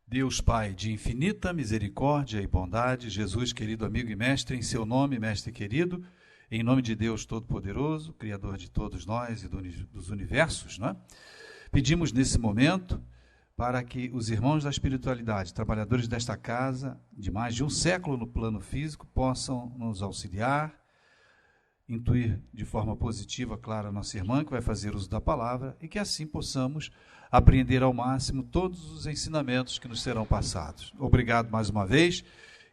Deus Pai de infinita misericórdia e bondade, Jesus, querido amigo e mestre, em seu nome, mestre querido, em nome de Deus Todo-Poderoso, Criador de todos nós e dos universos, né? Pedimos nesse momento para que os irmãos da espiritualidade, trabalhadores desta casa, de mais de um século no plano físico, possam nos auxiliar, intuir de forma positiva, claro, a nossa irmã que vai fazer uso da palavra e que assim possamos apreender ao máximo todos os ensinamentos que nos serão passados. Obrigado mais uma vez,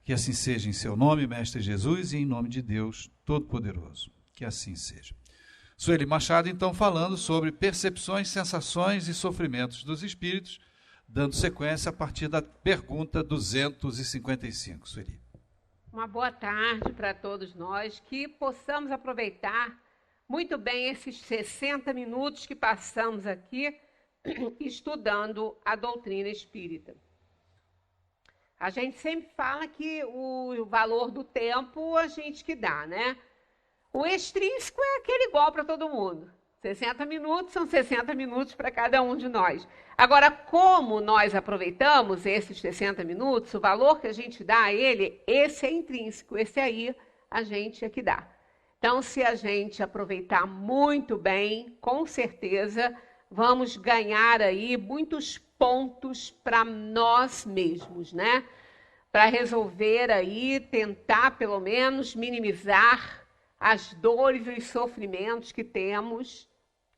que assim seja em seu nome, Mestre Jesus, e em nome de Deus Todo-Poderoso. Que assim seja. Sueli Machado, então, falando sobre percepções, sensações e sofrimentos dos espíritos, dando sequência a partir da pergunta 255. Sueli. Uma boa tarde para todos nós, que possamos aproveitar muito bem esses 60 minutos que passamos aqui estudando a doutrina espírita. A gente sempre fala que o valor do tempo a gente que dá, né? O extrínseco é aquele igual para todo mundo. 60 minutos são 60 minutos para cada um de nós. Agora, como nós aproveitamos esses 60 minutos, o valor que a gente dá a ele, esse é intrínseco, esse aí a gente é que dá. Então, se a gente aproveitar muito bem, com certeza, vamos ganhar aí muitos pontos para nós mesmos, né? Para resolver aí, tentar pelo menos minimizar as dores e os sofrimentos que temos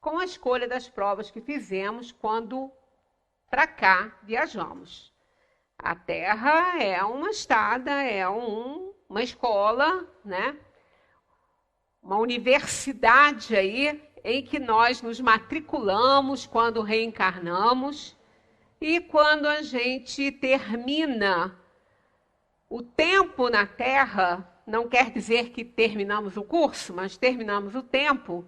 com a escolha das provas que fizemos quando para cá viajamos. A Terra é uma estrada, é uma escola, né? Uma universidade aí em que nós nos matriculamos quando reencarnamos e quando a gente termina o tempo na Terra, não quer dizer que terminamos o curso, mas terminamos o tempo.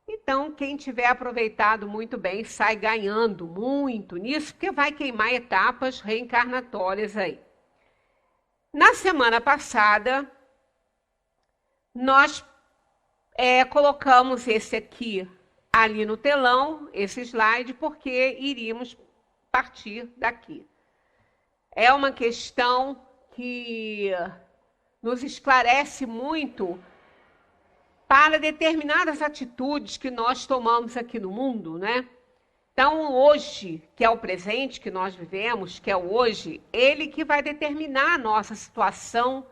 Então, quem tiver aproveitado muito bem sai ganhando muito nisso, porque vai queimar etapas reencarnatórias aí. Na semana passada, nós colocamos esse aqui ali no telão, esse slide, porque iríamos partir daqui. É uma questão que nos esclarece muito para determinadas atitudes que nós tomamos aqui no mundo, né? Então, hoje, que é o presente que nós vivemos, que é o hoje, ele que vai determinar a nossa situação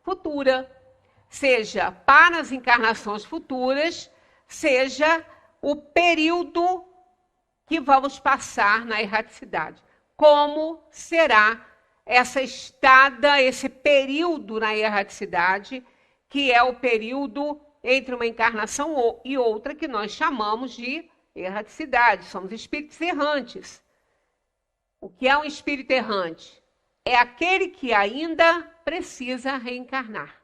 futura, seja para as encarnações futuras, seja o período que vamos passar na erraticidade. Como será essa estada, esse período na erraticidade, que é o período entre uma encarnação e outra, que nós chamamos de erraticidade. Somos espíritos errantes. O que é um espírito errante? É aquele que ainda precisa reencarnar.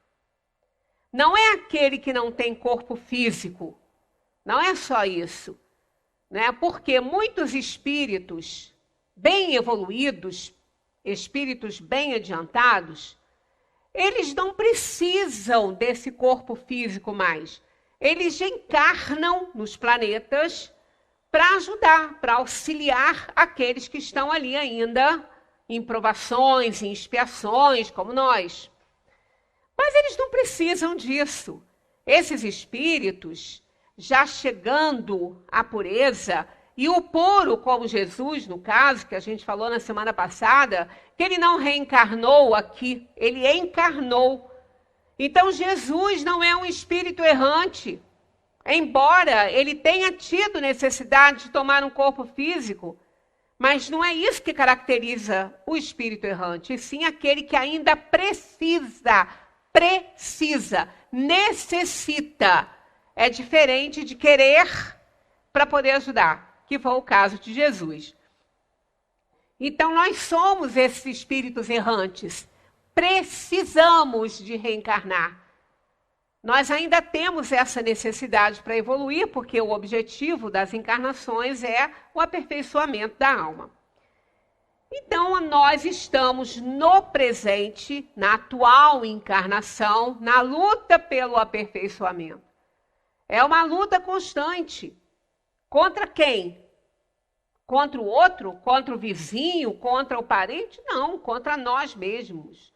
Não é aquele que não tem corpo físico. Não é só isso, né? Porque muitos espíritos bem evoluídos, espíritos bem adiantados, eles não precisam desse corpo físico mais. Eles encarnam nos planetas para ajudar, para auxiliar aqueles que estão ali ainda em provações, em expiações, como nós. Mas eles não precisam disso. Esses espíritos, já chegando à pureza, e o puro, como Jesus, no caso, que a gente falou na semana passada, que ele não reencarnou aqui, ele encarnou. Então, Jesus não é um espírito errante. Embora ele tenha tido necessidade de tomar um corpo físico, mas não é isso que caracteriza o espírito errante, e sim aquele que ainda precisa, necessita. É diferente de querer para poder ajudar, que foi o caso de Jesus. Então, nós somos esses espíritos errantes. Precisamos de reencarnar. Nós ainda temos essa necessidade para evoluir, porque o objetivo das encarnações é o aperfeiçoamento da alma. Então, nós estamos no presente, na atual encarnação, na luta pelo aperfeiçoamento. É uma luta constante. Contra quem? Contra o outro? Contra o vizinho? Contra o parente? Não, contra nós mesmos.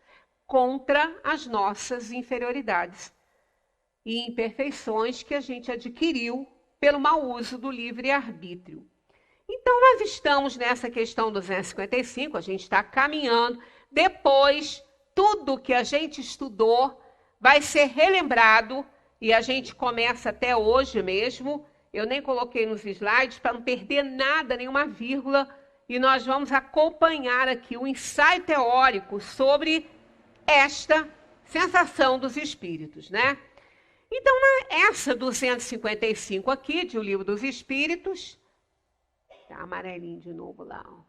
Contra as nossas inferioridades e imperfeições que a gente adquiriu pelo mau uso do livre-arbítrio. Então, nós estamos nessa questão 255, a gente está caminhando. Depois, tudo que a gente estudou vai ser relembrado e a gente começa até hoje mesmo. Eu nem coloquei nos slides para não perder nada, nenhuma vírgula, e nós vamos acompanhar aqui o ensaio teórico sobre esta sensação dos espíritos, né? Então, essa 255 aqui, de O Livro dos Espíritos, tá amarelinho de novo lá, ó.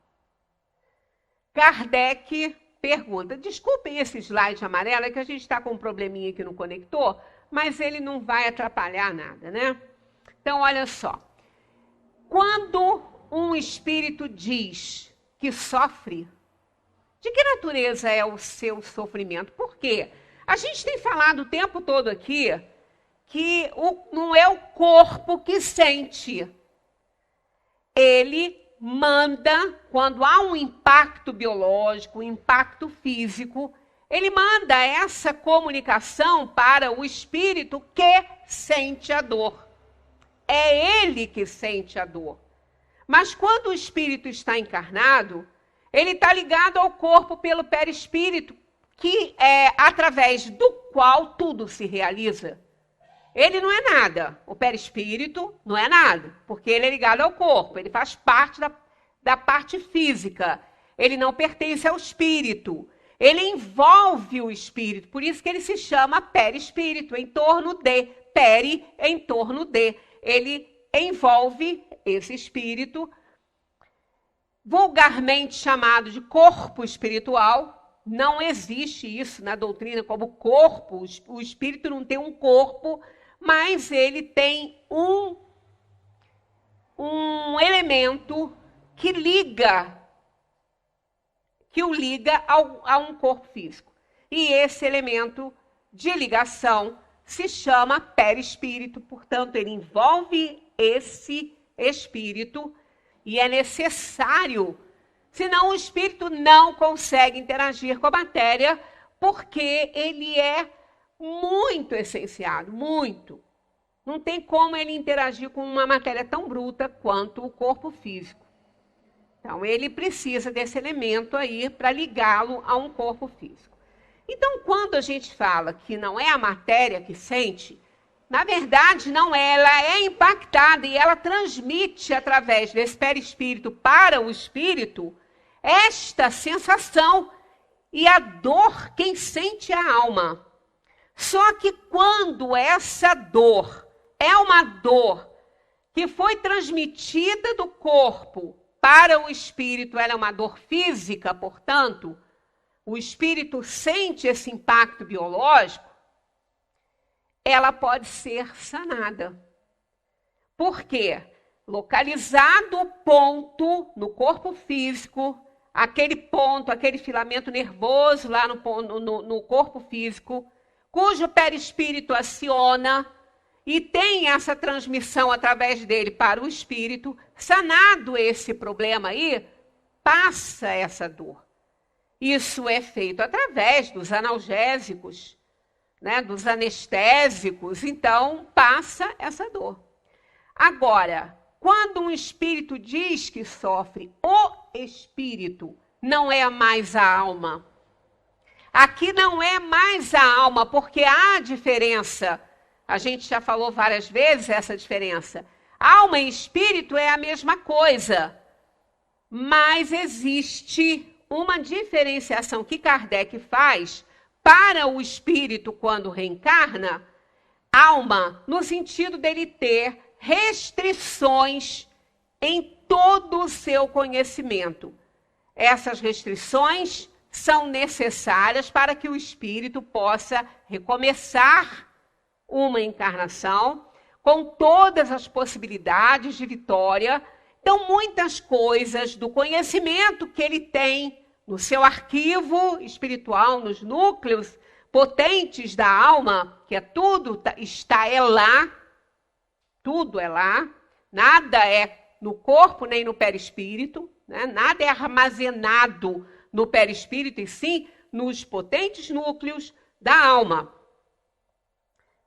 Kardec pergunta, desculpem esse slide amarelo, é que a gente está com um probleminha aqui no conector, mas ele não vai atrapalhar nada, né? Então, olha só. Quando um espírito diz que sofre, de que natureza é o seu sofrimento? Por quê? A gente tem falado o tempo todo aqui que não é o corpo que sente. Ele manda, quando há um impacto biológico, um impacto físico, ele manda essa comunicação para o espírito que sente a dor. É ele que sente a dor. Mas quando o espírito está encarnado, ele está ligado ao corpo pelo perispírito, que é através do qual tudo se realiza. Ele não é nada, o perispírito não é nada, porque ele é ligado ao corpo, ele faz parte da parte física, ele não pertence ao espírito, ele envolve o espírito, por isso que ele se chama perispírito, em torno de, peri, em torno de, ele envolve esse espírito, vulgarmente chamado de corpo espiritual. Não existe isso na doutrina como corpo, o espírito não tem um corpo, mas ele tem um elemento que o liga a um corpo físico. E esse elemento de ligação se chama perispírito, portanto, ele envolve esse espírito e é necessário, senão o espírito não consegue interagir com a matéria, porque ele é muito essenciado, muito. Não tem como ele interagir com uma matéria tão bruta quanto o corpo físico. Então, ele precisa desse elemento aí para ligá-lo a um corpo físico. Então, quando a gente fala que não é a matéria que sente, na verdade, não é, ela é impactada e ela transmite através desse perispírito para o espírito esta sensação e a dor, quem sente é a alma. Só que quando essa dor é uma dor que foi transmitida do corpo para o espírito, ela é uma dor física, portanto, o espírito sente esse impacto biológico, ela pode ser sanada. Por quê? Localizado o ponto no corpo físico, aquele ponto, aquele filamento nervoso lá no corpo físico, cujo perispírito aciona e tem essa transmissão através dele para o espírito, sanado esse problema aí, passa essa dor. Isso é feito através dos analgésicos, né, dos anestésicos, então passa essa dor. Agora, quando um espírito diz que sofre, o espírito não é mais a alma. Aqui não é mais a alma, porque há diferença. A gente já falou várias vezes essa diferença. Alma e espírito é a mesma coisa, mas existe uma diferenciação que Kardec faz para o espírito quando reencarna, alma, no sentido dele ter restrições em todo o seu conhecimento. Essas restrições são necessárias para que o espírito possa recomeçar uma encarnação com todas as possibilidades de vitória. Então, muitas coisas do conhecimento que ele tem no seu arquivo espiritual, nos núcleos potentes da alma, que é tudo, é lá, tudo é lá, nada é no corpo nem no perispírito, né? Nada é armazenado no perispírito, e sim nos potentes núcleos da alma.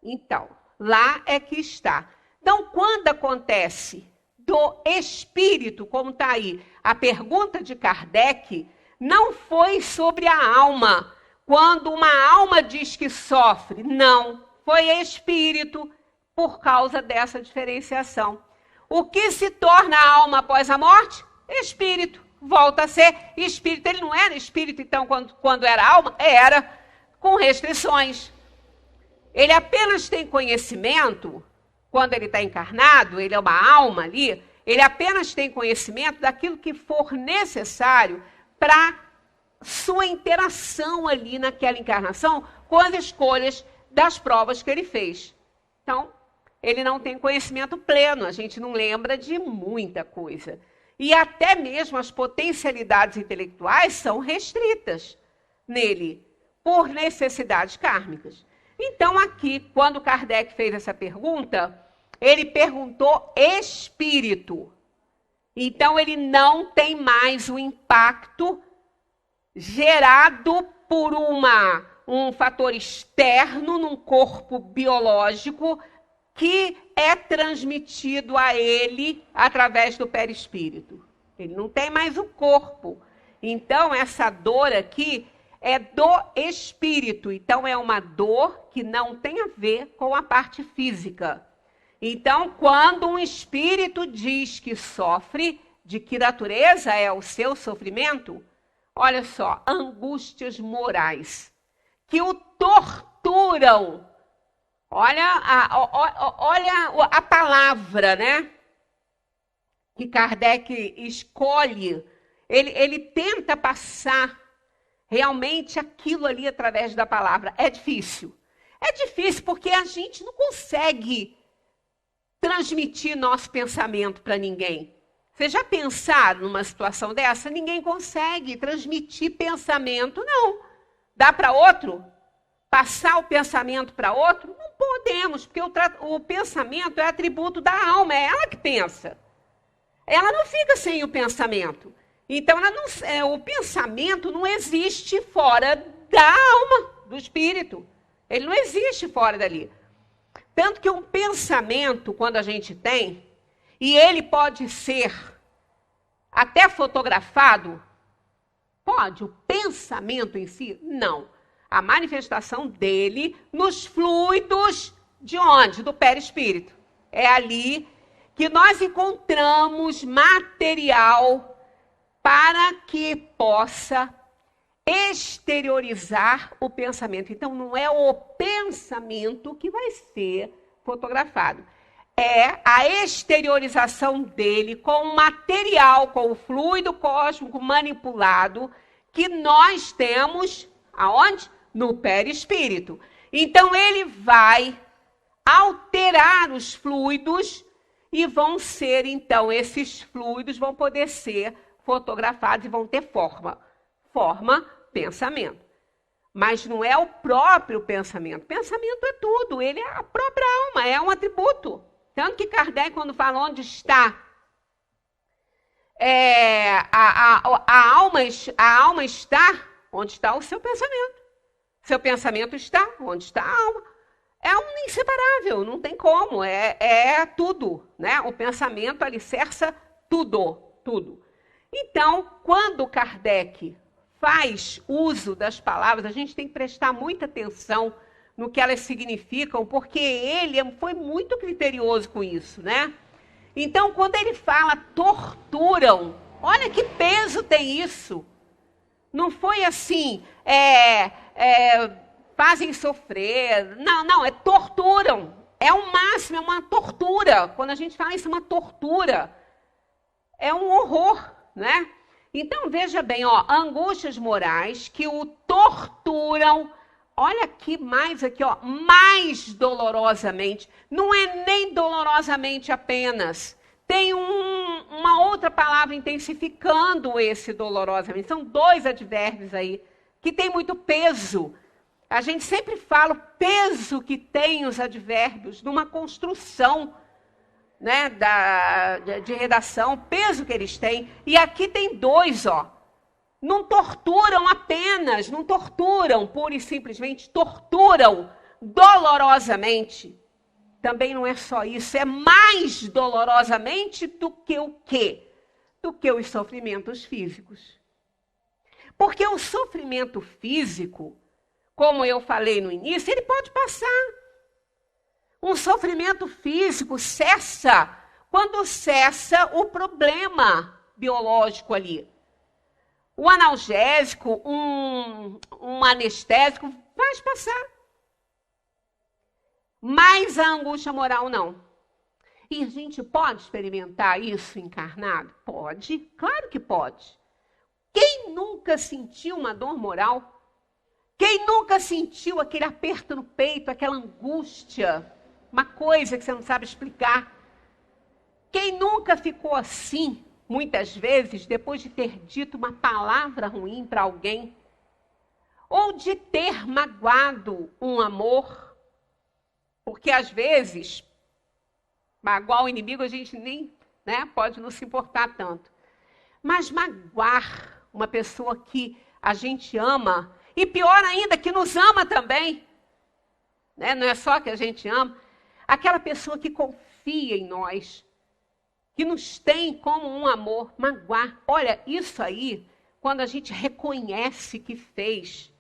Então, lá é que está. Então, quando acontece do espírito, como está aí, a pergunta de Kardec não foi sobre a alma. Quando uma alma diz que sofre, não, foi espírito por causa dessa diferenciação. O que se torna a alma após a morte? Espírito. Volta a ser espírito. Ele não era espírito, então, quando era alma? Era, com restrições. Ele apenas tem conhecimento, quando ele está encarnado, ele é uma alma ali, ele apenas tem conhecimento daquilo que for necessário para sua interação ali naquela encarnação com as escolhas das provas que ele fez. Então, ele não tem conhecimento pleno, a gente não lembra de muita coisa. E até mesmo as potencialidades intelectuais são restritas nele, por necessidades kármicas. Então, aqui, quando Kardec fez essa pergunta, ele perguntou espírito. Então, ele não tem mais o impacto gerado por um fator externo num corpo biológico que é transmitido a ele através do perispírito. Ele não tem mais o corpo. Então, essa dor aqui é do espírito. Então, é uma dor que não tem a ver com a parte física. Então, quando um espírito diz que sofre, de que natureza é o seu sofrimento? Olha só, angústias morais, que o torturam. Olha a palavra, né? Que Kardec escolhe. Ele tenta passar realmente aquilo ali através da palavra. É difícil. É difícil porque a gente não consegue transmitir nosso pensamento para ninguém. Vocês já pensaram numa situação dessa? Ninguém consegue transmitir pensamento, não. Dá para outro? Passar o pensamento para outro? Não podemos, porque o pensamento é atributo da alma, é ela que pensa. Ela não fica sem o pensamento. Então, o pensamento não existe fora da alma, do espírito. Ele não existe fora dali. Tanto que um pensamento, quando a gente tem, e ele pode ser até fotografado, pode, o pensamento em si, não. A manifestação dele nos fluidos de onde? Do perispírito. É ali que nós encontramos material para que possa exteriorizar o pensamento. Então, não é o pensamento que vai ser fotografado. É a exteriorização dele com o material, com o fluido cósmico manipulado que nós temos, aonde? No perispírito. Então, ele vai alterar os fluidos e vão ser, então, esses fluidos vão poder ser fotografados e vão ter forma. Forma, pensamento. Mas não é o próprio pensamento. Pensamento é tudo, ele é a própria alma, é um atributo. Tanto que Kardec, quando fala onde está a alma está onde está o seu pensamento. Seu pensamento está onde está a alma. É um inseparável, não tem como, é tudo, né? O pensamento alicerça tudo. Então, quando Kardec faz uso das palavras, a gente tem que prestar muita atenção no que elas significam, porque ele foi muito criterioso com isso, né? Então, quando ele fala torturam, olha que peso tem isso. Não foi assim, fazem sofrer. Não, é torturam. É o máximo, é uma tortura. Quando a gente fala isso, é uma tortura. É um horror, né? Então, veja bem, angústias morais que o torturam. Olha aqui mais, mais dolorosamente. Não é nem dolorosamente apenas. Tem uma outra palavra intensificando esse dolorosamente. São dois advérbios aí que tem muito peso. A gente sempre fala o peso que tem os advérbios numa construção né, de redação, o peso que eles têm. E aqui tem 2, ó. Não torturam apenas, não torturam, pura e simplesmente torturam dolorosamente. Também não é só isso, é mais dolorosamente do que o quê? Do que os sofrimentos físicos. Porque o sofrimento físico, como eu falei no início, ele pode passar. Um sofrimento físico cessa quando cessa o problema biológico ali. O analgésico, um anestésico, faz passar. Mas a angústia moral não. E a gente pode experimentar isso encarnado? Pode, claro que pode. Quem nunca sentiu uma dor moral? Quem nunca sentiu aquele aperto no peito, aquela angústia? Uma coisa que você não sabe explicar. Quem nunca ficou assim, muitas vezes, depois de ter dito uma palavra ruim para alguém? Ou de ter magoado um amor? Porque, às vezes, magoar o inimigo a gente nem, né, pode não se importar tanto. Mas magoar uma pessoa que a gente ama, e pior ainda, que nos ama também, né, não é só que a gente ama, aquela pessoa que confia em nós, que nos tem como um amor, magoar. Olha, isso aí, quando a gente reconhece que fez,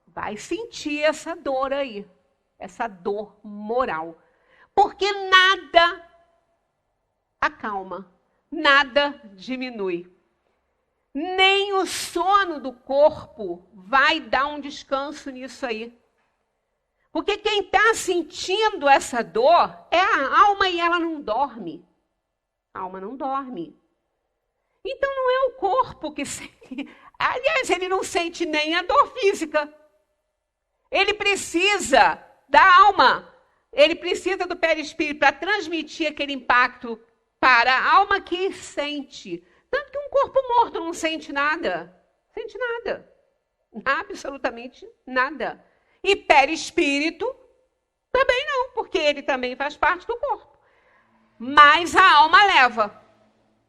vai sentir essa dor aí, essa dor moral. Porque nada acalma, nada diminui. Nem o sono do corpo vai dar um descanso nisso aí. Porque quem está sentindo essa dor é a alma e ela não dorme. A alma não dorme. Então não é o corpo que sente. Aliás, ele não sente nem a dor física. Ele precisa da alma. Ele precisa do perispírito para transmitir aquele impacto para a alma que sente. Tanto que um corpo morto não sente nada. Sente nada. Absolutamente nada. E perispírito também não, porque ele também faz parte do corpo. Mas a alma leva.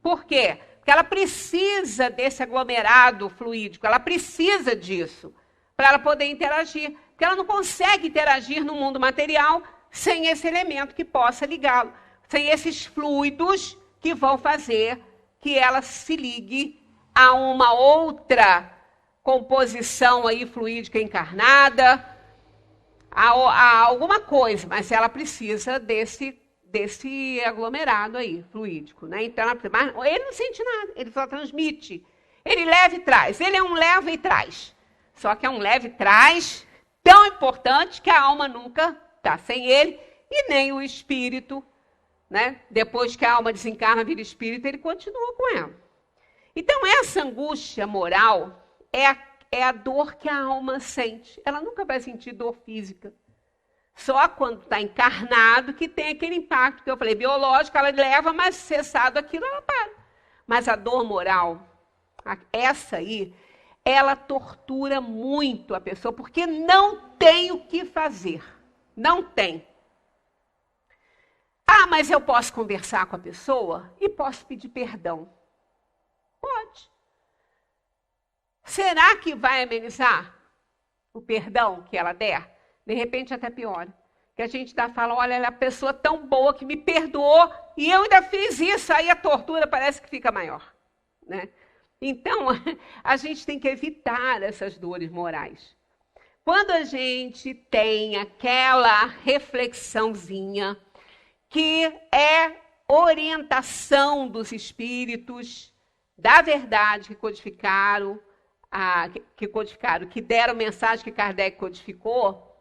Por quê? Porque ela precisa desse aglomerado fluídico, ela precisa disso para ela poder interagir. Porque ela não consegue interagir no mundo material sem esse elemento que possa ligá-lo, sem esses fluidos que vão fazer que ela se ligue a uma outra composição aí fluídica encarnada, a alguma coisa, mas ela precisa desse aglomerado aí, fluídico, né? Então, mas ele não sente nada, ele só transmite. Ele leva e traz, ele é um leva e traz. Só que é um leva e traz tão importante que a alma nunca está sem ele, e nem o espírito, né? Depois que a alma desencarna, vira espírito, ele continua com ela. Então, essa angústia moral é a dor que a alma sente. Ela nunca vai sentir dor física. Só quando está encarnado que tem aquele impacto que eu falei, biológico, ela leva, mas cessado aquilo, ela para. Mas a dor moral, essa aí, ela tortura muito a pessoa, porque não tem o que fazer. Não tem. Ah, mas eu posso conversar com a pessoa e posso pedir perdão. Pode. Será que vai amenizar o perdão que ela der? De repente até piora. Que a gente fala, olha, ela é uma pessoa tão boa que me perdoou e eu ainda fiz isso. Aí a tortura parece que fica maior, né? Então, a gente tem que evitar essas dores morais. Quando a gente tem aquela reflexãozinha que é orientação dos espíritos da verdade que codificaram, que deram mensagem que Kardec codificou,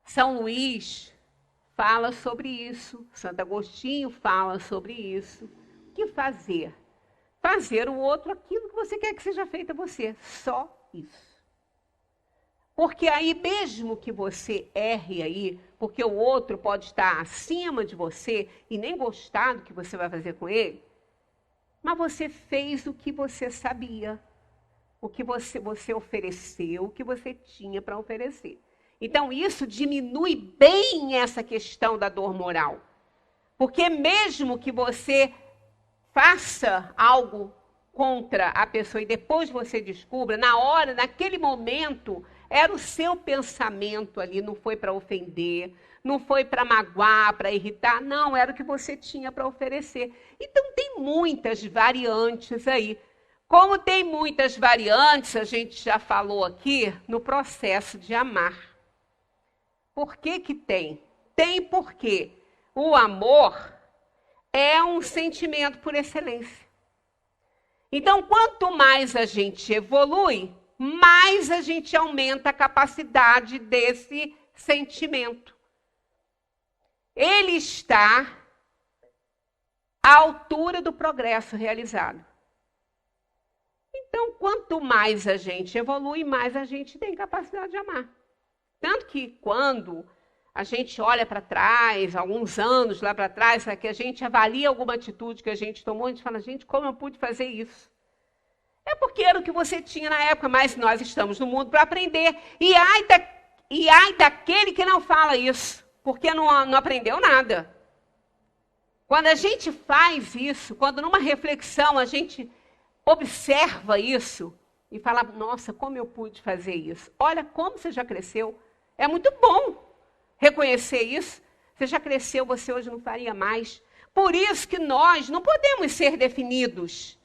São Luís fala sobre isso, Santo Agostinho fala sobre isso. O que fazer? Fazer o outro aquilo que você quer que seja feito a você. Só isso. Porque aí, mesmo que você erre aí, porque o outro pode estar acima de você e nem gostar do que você vai fazer com ele, mas você fez o que você sabia, o que você ofereceu, o que você tinha para oferecer. Então, isso diminui bem essa questão da dor moral. Porque mesmo que você faça algo contra a pessoa e depois você descubra, na hora, naquele momento, era o seu pensamento ali, não foi para ofender, não foi para magoar, para irritar, não, era o que você tinha para oferecer. Então tem muitas variantes aí. Como tem muitas variantes, a gente já falou aqui, no processo de amar. Por que que tem? Tem porque o amor é um sentimento por excelência. Então, quanto mais a gente evolui, mais a gente aumenta a capacidade desse sentimento. Ele está à altura do progresso realizado. Então, quanto mais a gente evolui, mais a gente tem capacidade de amar. Tanto que quando a gente olha para trás, alguns anos lá para trás, que a gente avalia alguma atitude que a gente tomou, a gente fala, gente, como eu pude fazer isso? É porque era o que você tinha na época, mas nós estamos no mundo para aprender. E ai daquele que não fala isso, porque não aprendeu nada. Quando a gente faz isso, quando numa reflexão a gente observa isso e fala, nossa, como eu pude fazer isso? Olha como você já cresceu. É muito bom reconhecer isso. Você já cresceu, você hoje não faria mais. Por isso que nós não podemos ser definidos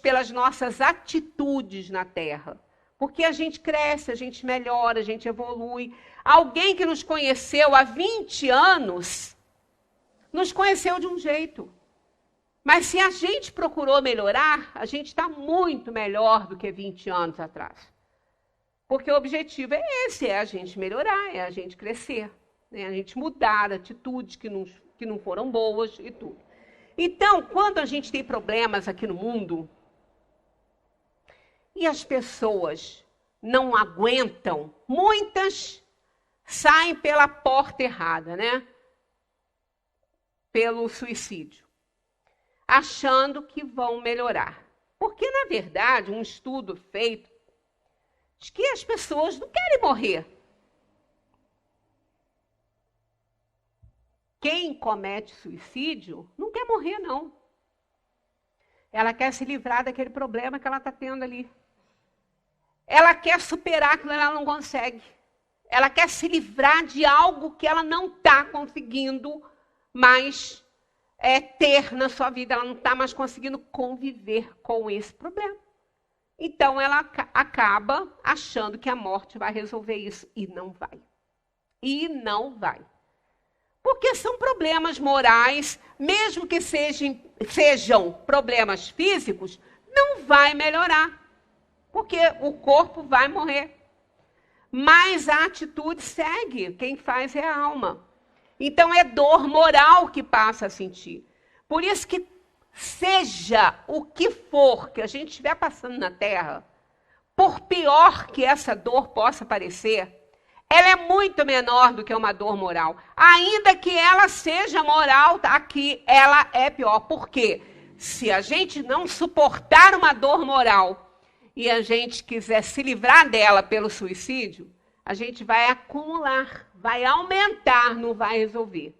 pelas nossas atitudes na Terra. Porque a gente cresce, a gente melhora, a gente evolui. Alguém que nos conheceu há 20 anos, nos conheceu de um jeito. Mas se a gente procurou melhorar, a gente está muito melhor do que 20 anos atrás. Porque o objetivo é esse, é a gente melhorar, é a gente crescer, né? A gente mudar atitudes que não foram boas e tudo. Então, quando a gente tem problemas aqui no mundo, e as pessoas não aguentam, muitas saem pela porta errada, né? Pelo suicídio, achando que vão melhorar. Porque, na verdade, um estudo feito diz que as pessoas não querem morrer. Quem comete suicídio não quer morrer, não. Ela quer se livrar daquele problema que ela está tendo ali. Ela quer superar aquilo que ela não consegue. Ela quer se livrar de algo que ela não está conseguindo mais ter na sua vida. Ela não está mais conseguindo conviver com esse problema. Então, ela acaba achando que a morte vai resolver isso. E não vai. E não vai. Porque são problemas morais, mesmo que sejam problemas físicos, não vai melhorar. Porque o corpo vai morrer. Mas a atitude segue. Quem faz é a alma. Então, é dor moral que passa a sentir. Por isso que seja o que for que a gente estiver passando na Terra, por pior que essa dor possa parecer, ela é muito menor do que uma dor moral. Ainda que ela seja moral, aqui ela é pior. Por quê? Se a gente não suportar uma dor moral e a gente quiser se livrar dela pelo suicídio, a gente vai acumular, vai aumentar, não vai resolver.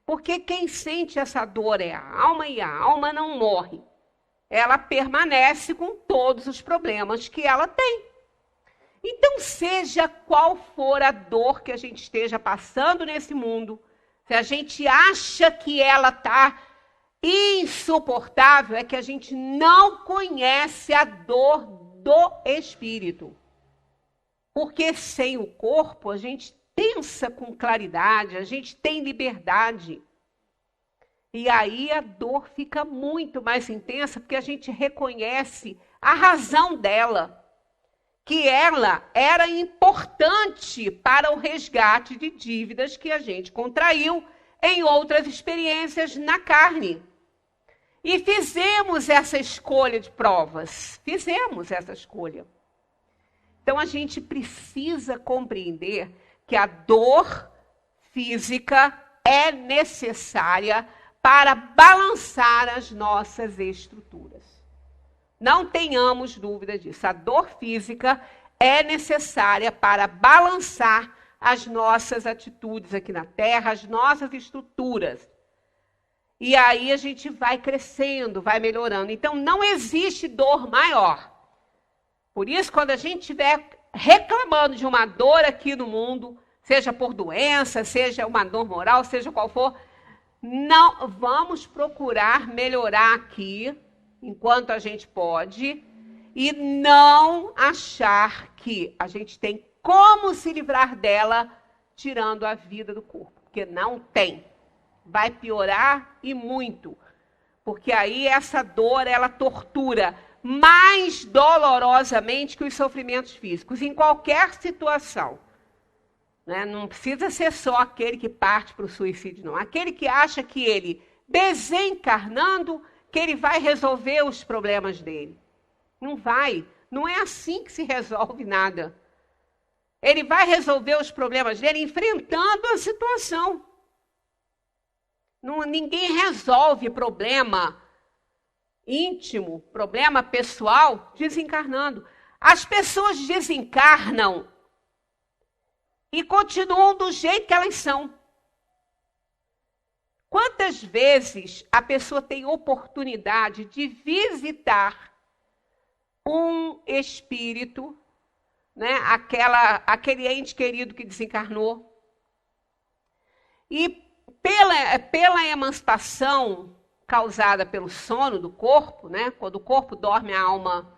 Porque quem sente essa dor é a alma e a alma não morre. Ela permanece com todos os problemas que ela tem. Então, seja qual for a dor que a gente esteja passando nesse mundo, se a gente acha que ela está insuportável, é que a gente não conhece a dor do espírito. Porque sem o corpo, a gente pensa com claridade, a gente tem liberdade. E aí a dor fica muito mais intensa, porque a gente reconhece a razão dela. Que ela era importante para o resgate de dívidas que a gente contraiu em outras experiências na carne. E fizemos essa escolha de provas. Fizemos essa escolha. Então, a gente precisa compreender que a dor física é necessária para balançar as nossas estruturas. Não tenhamos dúvida disso. A dor física é necessária para balançar as nossas atitudes aqui na Terra, as nossas estruturas. E aí a gente vai crescendo, vai melhorando. Então, não existe dor maior. Por isso, quando a gente estiver reclamando de uma dor aqui no mundo, seja por doença, seja uma dor moral, seja qual for, não vamos procurar melhorar aqui, enquanto a gente pode, e não achar que a gente tem como se livrar dela tirando a vida do corpo. Porque não tem. Vai piorar e muito. Porque aí essa dor, ela tortura mais dolorosamente que os sofrimentos físicos, em qualquer situação. Né? Não precisa ser só aquele que parte para o suicídio, não. Aquele que acha que ele, desencarnando, que ele vai resolver os problemas dele. Não vai. Não é assim que se resolve nada. Ele vai resolver os problemas dele enfrentando a situação. Ninguém resolve problema íntimo, problema pessoal, desencarnando. As pessoas desencarnam e continuam do jeito que elas são. Quantas vezes a pessoa tem oportunidade de visitar um espírito, né, aquele ente querido que desencarnou, e pela emancipação causada pelo sono do corpo, né, quando o corpo dorme, a alma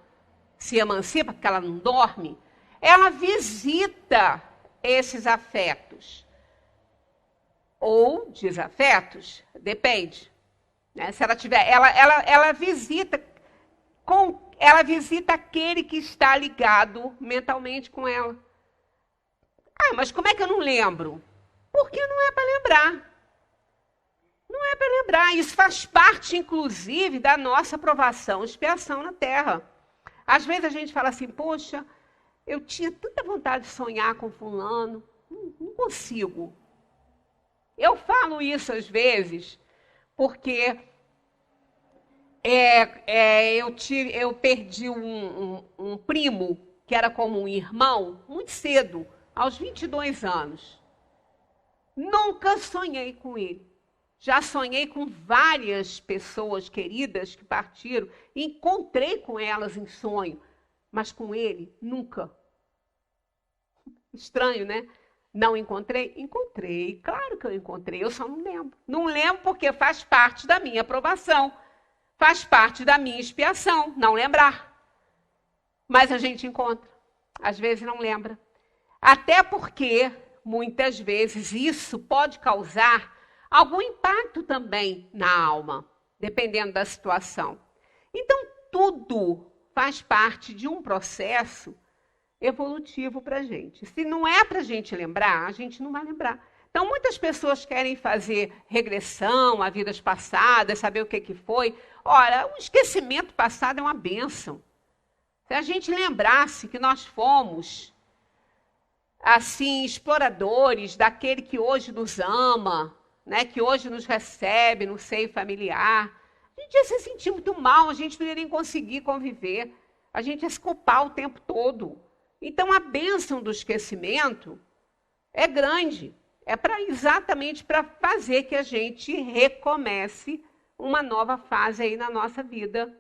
se emancipa, porque ela não dorme, ela visita esses afetos. Ou desafetos, depende. Né? Se ela tiver, ela visita aquele que está ligado mentalmente com ela. Ah, mas como é que eu não lembro? Porque não é para lembrar. Não é para lembrar. Isso faz parte, inclusive, da nossa provação, expiação na Terra. Às vezes a gente fala assim, poxa, eu tinha tanta vontade de sonhar com fulano, não consigo. Eu falo isso às vezes porque eu perdi um primo que era como um irmão muito cedo, aos 22 anos. Nunca sonhei com ele. Já sonhei com várias pessoas queridas que partiram, encontrei com elas em sonho, mas com ele, nunca. Estranho, né? Não encontrei? Encontrei, claro que eu encontrei, eu só não lembro. Não lembro porque faz parte da minha aprovação, faz parte da minha expiação, não lembrar. Mas a gente encontra, às vezes não lembra. Até porque, muitas vezes, isso pode causar algum impacto também na alma, dependendo da situação. Então, tudo faz parte de um processo evolutivo para a gente. Se não é para a gente lembrar, a gente não vai lembrar. Então, muitas pessoas querem fazer regressão a vidas passadas, saber o que foi. Ora, o esquecimento passado é uma bênção. Se a gente lembrasse que nós fomos, assim, exploradores daquele que hoje nos ama, né, que hoje nos recebe no seio familiar, a gente ia se sentir muito mal, a gente não ia nem conseguir conviver, a gente ia se culpar o tempo todo. Então, a bênção do esquecimento é grande. É exatamente para fazer que a gente recomece uma nova fase aí na nossa vida,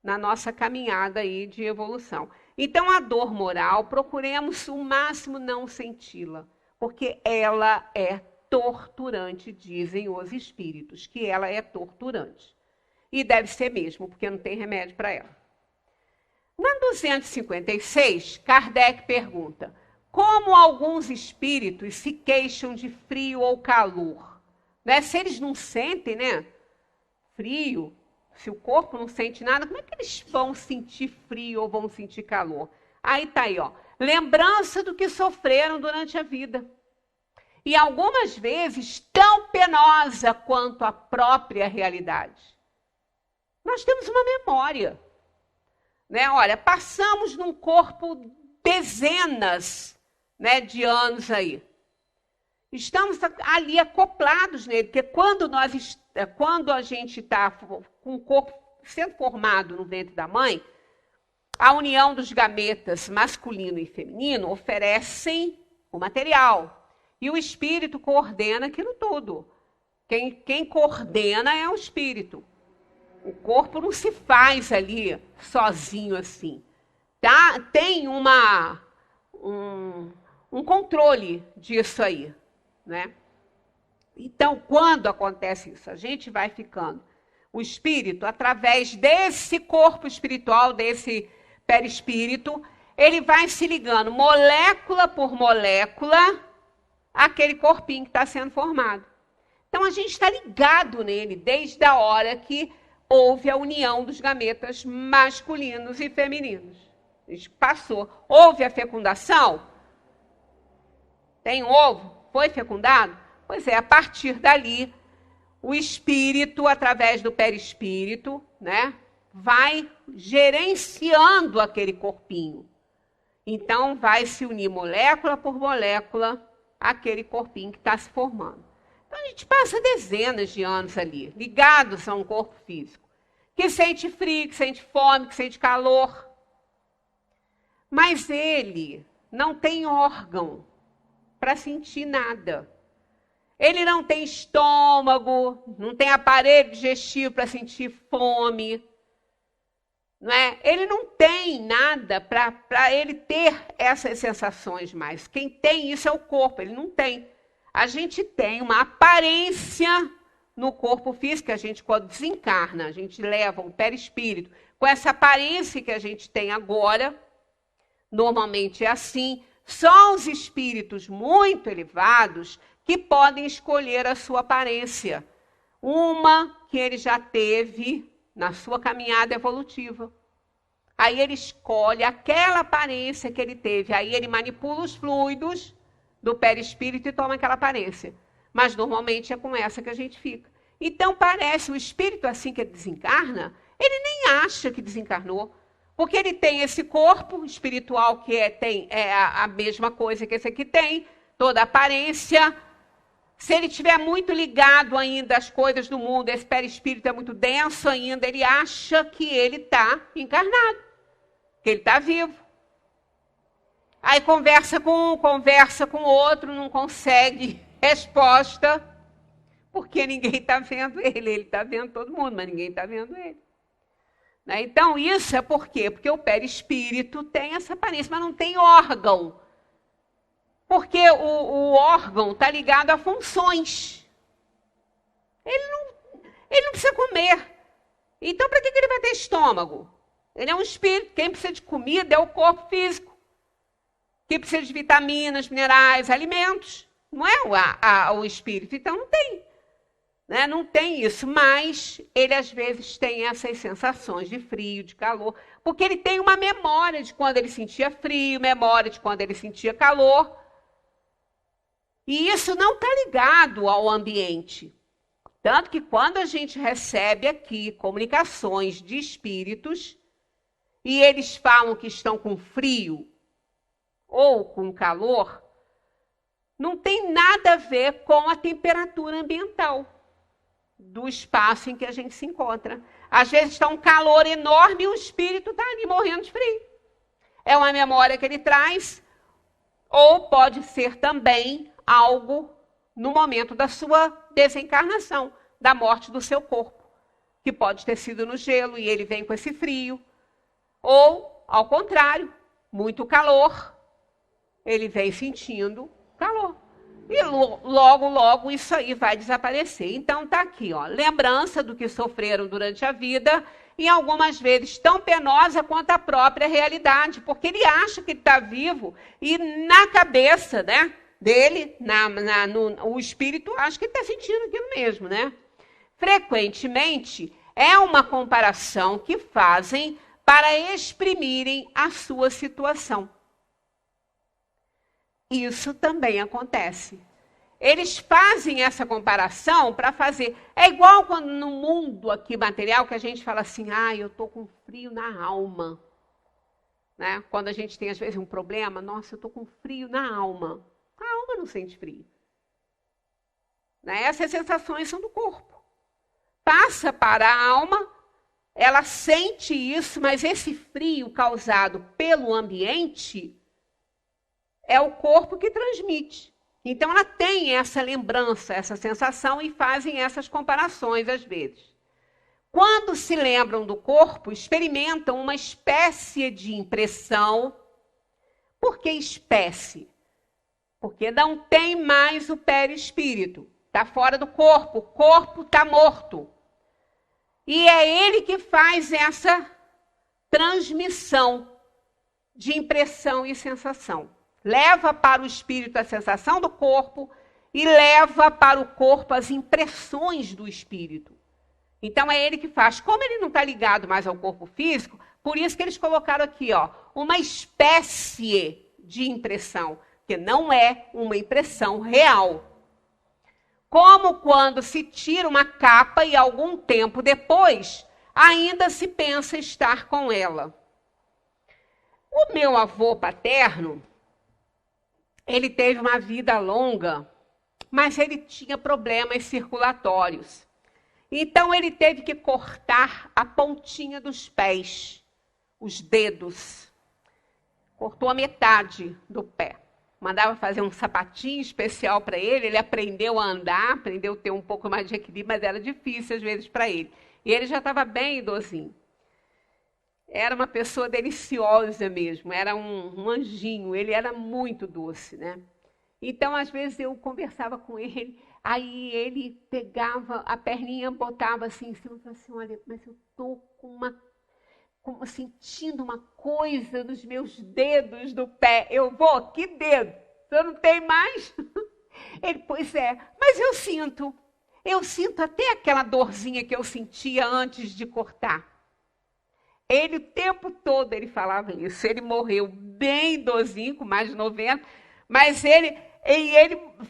na nossa caminhada aí de evolução. Então, a dor moral, procuremos o máximo não senti-la, porque ela é torturante, dizem os espíritos, que ela é torturante. E deve ser mesmo, porque não tem remédio para ela. Na 256, Kardec pergunta, como alguns espíritos se queixam de frio ou calor? Né? Se eles não sentem, né, frio, se o corpo não sente nada, como é que eles vão sentir frio ou vão sentir calor? Aí está aí, ó, lembrança do que sofreram durante a vida. E algumas vezes tão penosa quanto a própria realidade. Nós temos uma memória. Né? Olha, passamos num corpo dezenas, né, de anos aí. Estamos ali acoplados nele, porque quando a gente está com o corpo sendo formado no ventre da mãe, a união dos gametas masculino e feminino oferecem o material. E o espírito coordena aquilo tudo. Quem coordena é o espírito. O corpo não se faz ali sozinho assim. Tá? Tem um controle disso aí, né? Então, quando acontece isso, a gente vai ficando. O espírito, através desse corpo espiritual, desse perispírito, ele vai se ligando molécula por molécula àquele corpinho que está sendo formado. Então, a gente está ligado nele desde a hora que houve a união dos gametas masculinos e femininos. A gente passou. Houve a fecundação? Tem um ovo? Foi fecundado? Pois é, a partir dali, o espírito, através do perispírito, né, vai gerenciando aquele corpinho. Então, vai se unir molécula por molécula àquele corpinho que está se formando. Então, a gente passa dezenas de anos ali, ligados a um corpo físico, que sente frio, que sente fome, que sente calor. Mas ele não tem órgão para sentir nada. Ele não tem estômago, não tem aparelho digestivo para sentir fome. Não é? Ele não tem nada para ele ter essas sensações mais. Quem tem isso é o corpo, ele não tem. A gente tem uma aparência no corpo físico, a gente quando desencarna, a gente leva o perispírito com essa aparência que a gente tem agora. Normalmente é assim. Só os espíritos muito elevados que podem escolher a sua aparência. Uma que ele já teve na sua caminhada evolutiva. Aí ele escolhe aquela aparência que ele teve. Aí ele manipula os fluidos do perispírito e toma aquela aparência. Mas normalmente é com essa que a gente fica. Então parece o espírito assim que ele desencarna, ele nem acha que desencarnou. Porque ele tem esse corpo espiritual que tem a mesma coisa que esse aqui tem, toda a aparência. Se ele estiver muito ligado ainda às coisas do mundo, esse perispírito é muito denso ainda, ele acha que ele está encarnado, que ele está vivo. Aí conversa com um, conversa com outro, não consegue resposta, porque ninguém está vendo ele. Ele está vendo todo mundo, mas ninguém está vendo ele. Então, isso é por quê? Porque o perispírito tem essa aparência, mas não tem órgão. Porque o órgão está ligado a funções. Ele não precisa comer. Então, para que ele vai ter estômago? Ele é um espírito. Quem precisa de comida é o corpo físico. Quem precisa de vitaminas, minerais, alimentos. Não é o espírito. Então, não tem. Né? Não tem isso, mas ele às vezes tem essas sensações de frio, de calor, porque ele tem uma memória de quando ele sentia frio, memória de quando ele sentia calor. E isso não está ligado ao ambiente. Tanto que quando a gente recebe aqui comunicações de espíritos, e eles falam que estão com frio ou com calor, não tem nada a ver com a temperatura ambiental do espaço em que a gente se encontra. Às vezes está um calor enorme e o espírito está ali morrendo de frio. É uma memória que ele traz, ou pode ser também algo no momento da sua desencarnação, da morte do seu corpo, que pode ter sido no gelo e ele vem com esse frio. Ou, ao contrário, muito calor, ele vem sentindo calor. E logo, logo isso aí vai desaparecer. Então está aqui, ó, lembrança do que sofreram durante a vida, e algumas vezes tão penosa quanto a própria realidade, porque ele acha que está vivo e na cabeça, né, dele, o espírito, acha que está sentindo aquilo mesmo, né? Frequentemente é uma comparação que fazem para exprimirem a sua situação. Isso também acontece. Eles fazem essa comparação para fazer... É igual quando no mundo aqui material que a gente fala assim, eu estou com frio na alma. Né? Quando a gente tem às vezes um problema, nossa, eu estou com frio na alma. A alma não sente frio. Né? Essas sensações são do corpo. Passa para a alma, ela sente isso, mas esse frio causado pelo ambiente... é o corpo que transmite. Então, ela tem essa lembrança, essa sensação e fazem essas comparações às vezes. Quando se lembram do corpo, experimentam uma espécie de impressão. Por que espécie? Porque não tem mais o perispírito. Está fora do corpo. O corpo está morto. E é ele que faz essa transmissão de impressão e sensação. Leva para o espírito a sensação do corpo e leva para o corpo as impressões do espírito. Então é ele que faz. Como ele não está ligado mais ao corpo físico, por isso que eles colocaram aqui, ó, uma espécie de impressão, que não é uma impressão real. Como quando se tira uma capa e algum tempo depois ainda se pensa estar com ela. O meu avô paterno, ele teve uma vida longa, mas ele tinha problemas circulatórios. Então ele teve que cortar a pontinha dos pés, os dedos. Cortou a metade do pé. Mandava fazer um sapatinho especial para ele, ele aprendeu a andar, aprendeu a ter um pouco mais de equilíbrio, mas era difícil às vezes para ele. E ele já estava bem idosinho. Era uma pessoa deliciosa mesmo, era um anjinho, ele era muito doce, né? Então, às vezes, eu conversava com ele, aí ele pegava a perninha, botava assim em cima e falava assim, olha, mas eu estou sentindo uma coisa nos meus dedos do pé. Eu vou, que dedo? Você não tem mais? Ele, pois é, mas eu sinto até aquela dorzinha que eu sentia antes de cortar. Ele, o tempo todo, ele falava isso. Ele morreu bem idosinho, com mais de 90, mas ele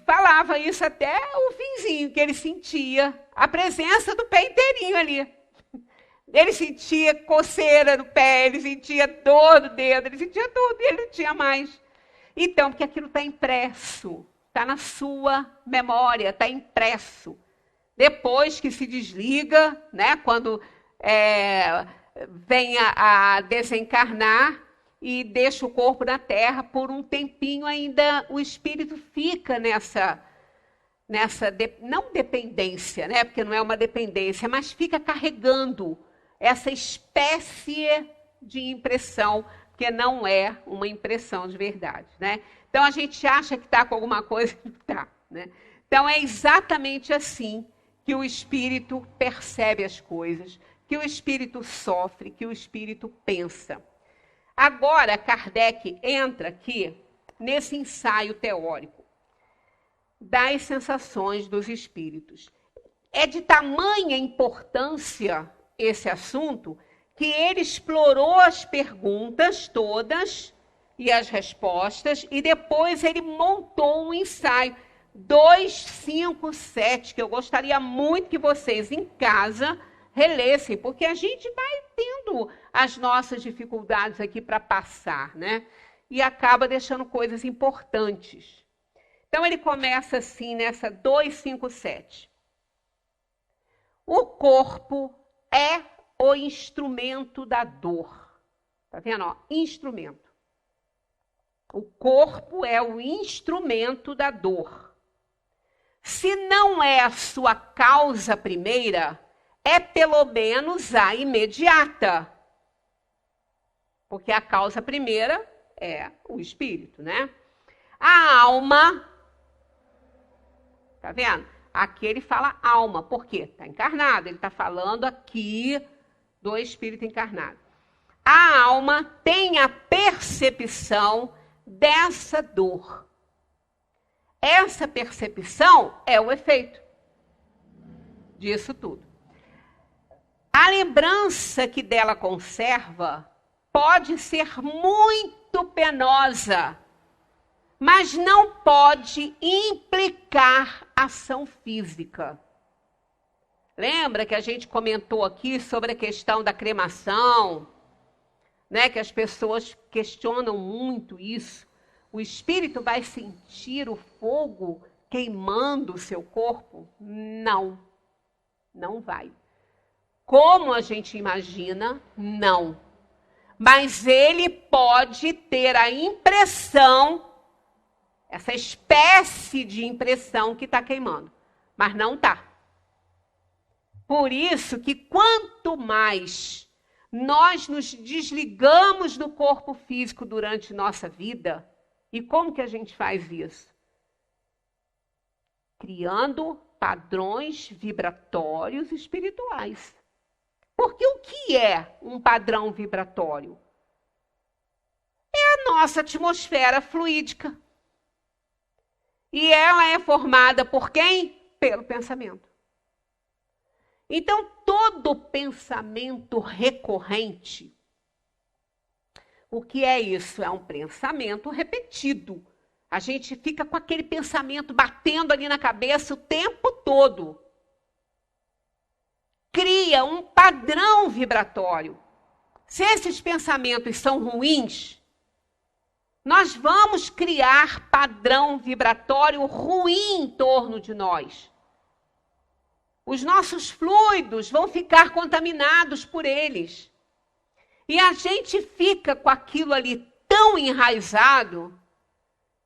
falava isso até o finzinho, que ele sentia a presença do pé inteirinho ali. Ele sentia coceira no pé, ele sentia dor no dedo, ele sentia tudo, e ele não tinha mais. Então, porque aquilo está impresso, está na sua memória, está impresso. Depois que se desliga, né, quando vem a desencarnar e deixa o corpo na terra, por um tempinho ainda o espírito fica nessa não dependência, né, porque não é uma dependência, mas fica carregando essa espécie de impressão, que não é uma impressão de verdade, né? Então a gente acha que está com alguma coisa e não está, né? Então é exatamente assim que o espírito percebe as coisas, que o espírito sofre, que o espírito pensa. Agora, Kardec entra aqui nesse ensaio teórico das sensações dos espíritos. É de tamanha importância esse assunto que ele explorou as perguntas todas e as respostas e depois ele montou um ensaio 257, que eu gostaria muito que vocês em casa relessem, porque a gente vai tendo as nossas dificuldades aqui para passar, né? E acaba deixando coisas importantes. Então ele começa assim nessa 257. O corpo é o instrumento da dor. Tá vendo? Ó, instrumento. O corpo é o instrumento da dor. Se não é a sua causa primeira, é pelo menos a imediata. Porque a causa primeira é o espírito, né? A alma, tá vendo? Aqui ele fala alma, por quê? Está encarnado, ele está falando aqui do espírito encarnado. A alma tem a percepção dessa dor. Essa percepção é o efeito disso tudo. A lembrança que dela conserva pode ser muito penosa, mas não pode implicar ação física. Lembra que a gente comentou aqui sobre a questão da cremação, né? Que as pessoas questionam muito isso. O espírito vai sentir o fogo queimando o seu corpo? Não, não vai. Como a gente imagina, não. Mas ele pode ter a impressão, essa espécie de impressão que está queimando, mas não está. Por isso que quanto mais nós nos desligamos do corpo físico durante nossa vida, e como que a gente faz isso? Criando padrões vibratórios espirituais. Porque o que é um padrão vibratório? É a nossa atmosfera fluídica. E ela é formada por quem? Pelo pensamento. Então, todo pensamento recorrente, o que é isso? É um pensamento repetido. A gente fica com aquele pensamento batendo ali na cabeça o tempo todo. Cria um padrão vibratório. Se esses pensamentos são ruins, nós vamos criar padrão vibratório ruim em torno de nós. Os nossos fluidos vão ficar contaminados por eles. E a gente fica com aquilo ali tão enraizado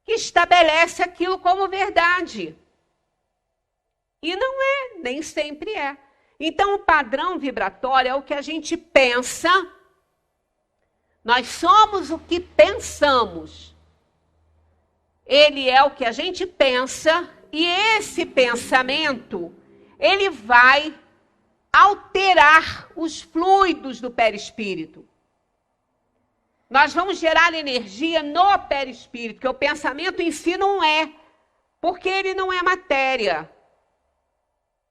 que estabelece aquilo como verdade. E não é, nem sempre é. Então, o padrão vibratório é o que a gente pensa. Nós somos o que pensamos. Ele é o que a gente pensa, e esse pensamento, ele vai alterar os fluidos do perispírito. Nós vamos gerar energia no perispírito, que o pensamento em si não é, porque ele não é matéria.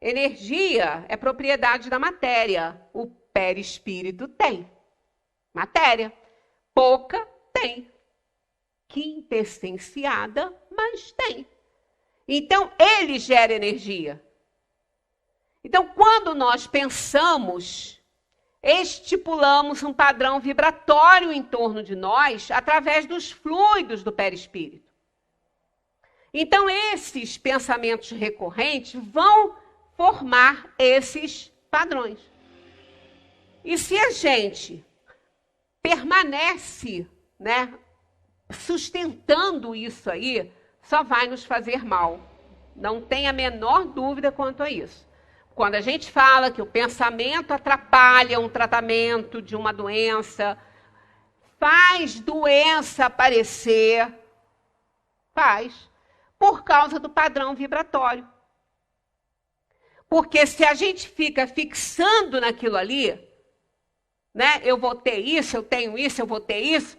Energia é propriedade da matéria. O perispírito tem matéria. Pouca tem. Quintessenciada, mas tem. Então, ele gera energia. Então, quando nós pensamos, estipulamos um padrão vibratório em torno de nós através dos fluidos do perispírito. Então, esses pensamentos recorrentes vão formar esses padrões. E se a gente permanece, sustentando isso aí, só vai nos fazer mal. Não tem a menor dúvida quanto a isso. Quando a gente fala que o pensamento atrapalha um tratamento de uma doença, faz doença aparecer, faz, por causa do padrão vibratório. Porque se a gente fica fixando naquilo ali, eu vou ter isso, eu tenho isso, eu vou ter isso,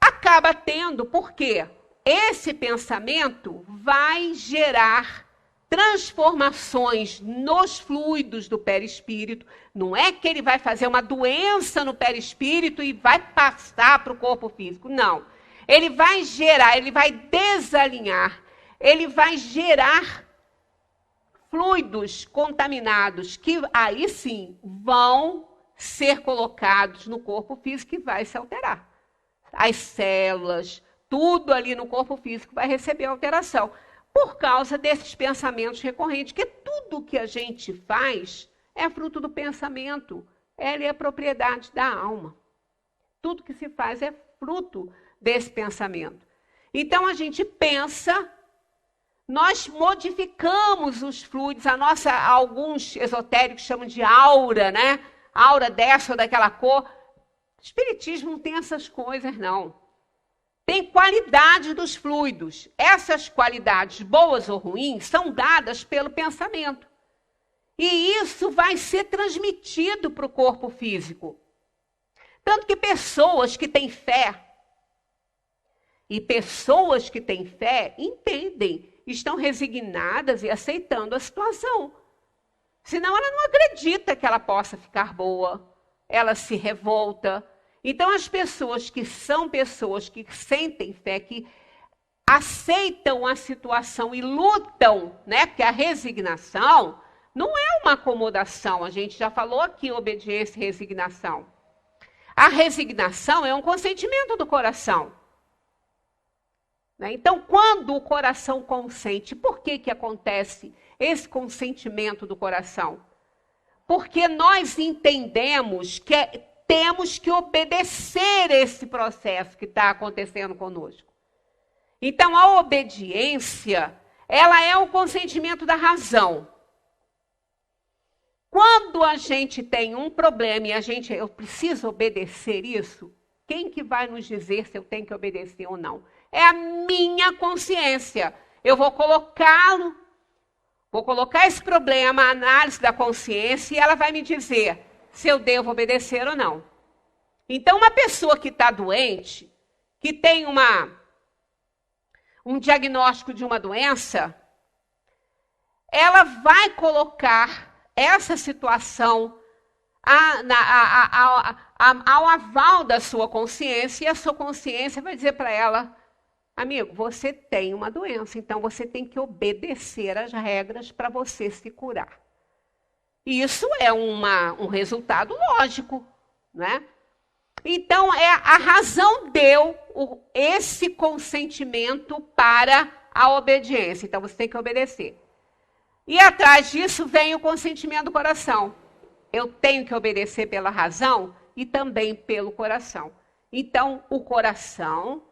acaba tendo, porque esse pensamento vai gerar transformações nos fluidos do perispírito. Não é que ele vai fazer uma doença no perispírito e vai passar para o corpo físico. Não. Ele vai gerar, ele vai desalinhar, ele vai gerar fluidos contaminados que aí sim vão ser colocados no corpo físico e vai se alterar. As células, tudo ali no corpo físico vai receber alteração por causa desses pensamentos recorrentes, que tudo que a gente faz é fruto do pensamento, ele é propriedade da alma. Tudo que se faz é fruto desse pensamento. Então a gente pensa, nós modificamos os fluidos, alguns esotéricos chamam de aura, aura dessa ou daquela cor. O espiritismo não tem essas coisas, não. Tem qualidade dos fluidos. Essas qualidades, boas ou ruins, são dadas pelo pensamento. E isso vai ser transmitido para o corpo físico. Tanto que pessoas que têm fé, e pessoas que têm fé entendem, estão resignadas e aceitando a situação. Senão ela não acredita que ela possa ficar boa, ela se revolta. Então, as pessoas que são pessoas que sentem fé, que aceitam a situação e lutam, porque a resignação não é uma acomodação. A gente já falou aqui, obediência e resignação. A resignação é um consentimento do coração. Então, quando o coração consente, por que acontece esse consentimento do coração? Porque nós entendemos que temos que obedecer esse processo que está acontecendo conosco. Então, a obediência, ela é o consentimento da razão. Quando a gente tem um problema e eu preciso obedecer isso, quem que vai nos dizer se eu tenho que obedecer ou não? É a minha consciência. Eu vou colocar esse problema, a análise da consciência, e ela vai me dizer se eu devo obedecer ou não. Então, uma pessoa que está doente, que tem um diagnóstico de uma doença, ela vai colocar essa situação ao aval da sua consciência, e a sua consciência vai dizer para ela: amigo, você tem uma doença, então você tem que obedecer às regras para você se curar. E isso é um resultado lógico, né? Então, a razão deu esse consentimento para a obediência. Então, você tem que obedecer. E atrás disso vem o consentimento do coração. Eu tenho que obedecer pela razão e também pelo coração. Então, o coração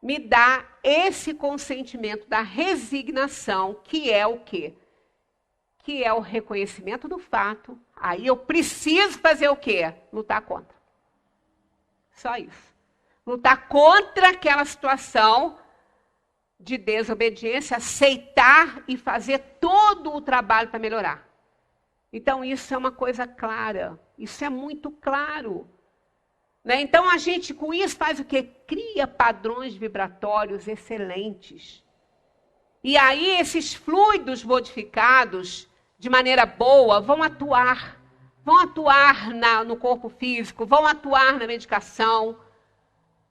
me dá esse consentimento da resignação, que é o quê? Que é o reconhecimento do fato. Aí eu preciso fazer o quê? Lutar contra. Só isso. Lutar contra aquela situação de desobediência, aceitar e fazer todo o trabalho para melhorar. Então, isso é uma coisa clara. Isso é muito claro. Né? Então, a gente, com isso, faz o quê? Cria padrões vibratórios excelentes. E aí, esses fluidos modificados, de maneira boa, vão atuar no corpo físico, vão atuar na medicação.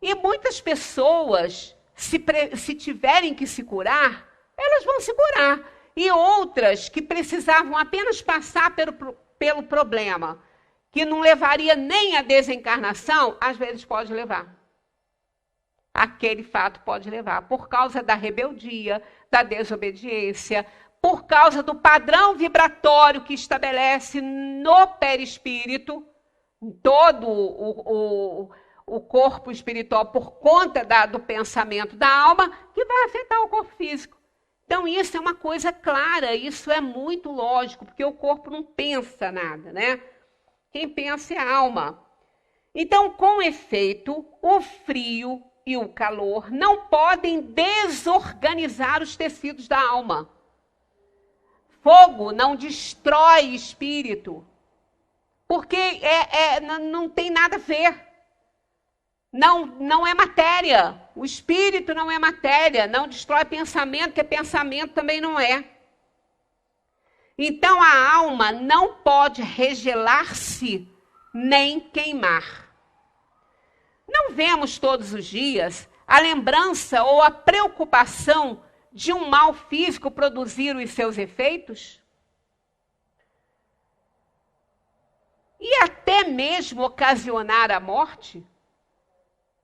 E muitas pessoas, se tiverem que se curar, elas vão se curar. E outras que precisavam apenas passar pelo problema, que não levaria nem à desencarnação, às vezes pode levar. Aquele fato pode levar, por causa da rebeldia, da desobediência, por causa do padrão vibratório que estabelece no perispírito, em todo o corpo espiritual, por conta do pensamento da alma, que vai afetar o corpo físico. Então, isso é uma coisa clara, isso é muito lógico, porque o corpo não pensa nada, né? Quem pensa é a alma. Então, com efeito, o frio e o calor não podem desorganizar os tecidos da alma. Fogo não destrói espírito, porque não tem nada a ver. Não é matéria. O espírito não é matéria, não destrói pensamento, porque pensamento também não é. Então a alma não pode regelar-se nem queimar. Não vemos todos os dias a lembrança ou a preocupação de um mal físico produzir os seus efeitos? E até mesmo ocasionar a morte?